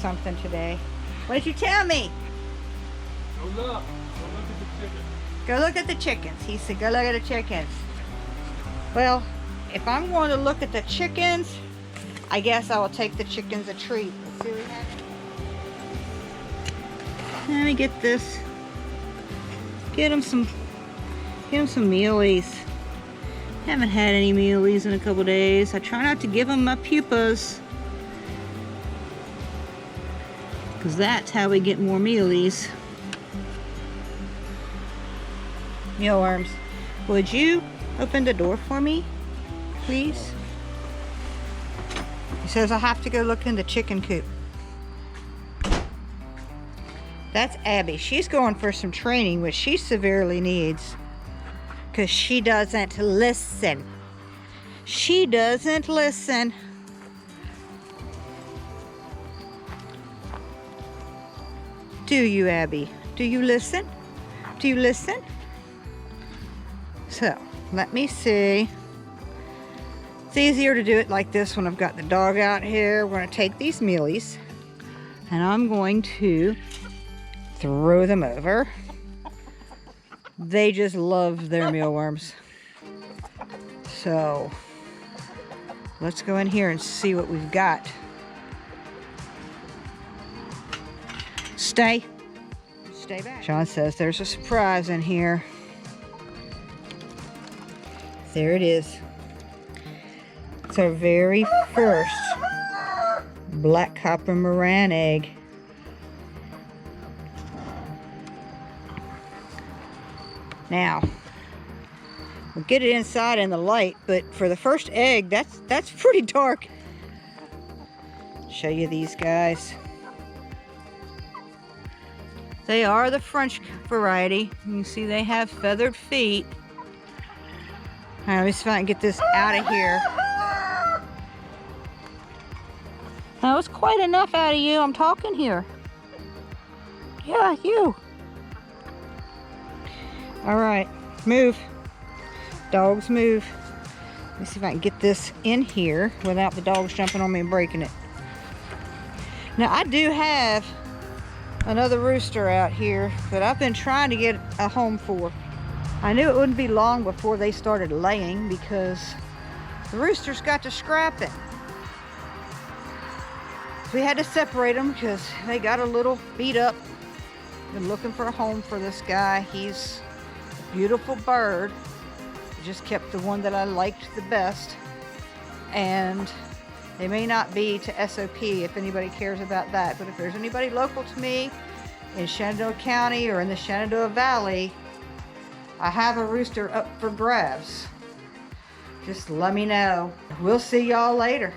something today. What did you tell me? Go look. Go look at the chicken. Go look at the chickens. He said, go look at the chickens. Well, if I'm going to look at the chickens, I guess I will take the chickens a treat. Let's see what we have. Let me get this. Get them some mealies. Haven't had any mealies in a couple days. I try not to give them my pupas, because that's how we get more mealies. Mealworms. Would you open the door for me, please? He says I have to go look in the chicken coop. That's Abby. She's going for some training, which she severely needs, because she doesn't listen. She doesn't listen. Do you, Abby? Do you listen? Do you listen? So, let me see. It's easier to do it like this when I've got the dog out here. We're going to take these mealies, and I'm going to throw them over. They just love their mealworms. So, let's go in here and see what we've got. Stay back. Sean says there's a surprise in here. There it is. It's our very first Black Copper Maran egg. Now, we'll get it inside in the light, but for the first egg, that's pretty dark. Show you these guys. They are the French variety. You can see they have feathered feet. All right, let me see if I can get this out of here. That was quite enough out of you. I'm talking here. Yeah, you. All right, move. Dogs, move. Let me see if I can get this in here without the dogs jumping on me and breaking it. Now, I do have another rooster out here that I've been trying to get a home for. I knew it wouldn't be long before they started laying, because the roosters got to scrapping. We had to separate them because they got a little beat up. Been looking for a home for this guy. He's a beautiful bird. Just kept the one that I liked the best. And they may not be to SOP if anybody cares about that, but if there's anybody local to me in Shenandoah County or in the Shenandoah Valley, I have a rooster up for grabs. Just let me know. We'll see y'all later.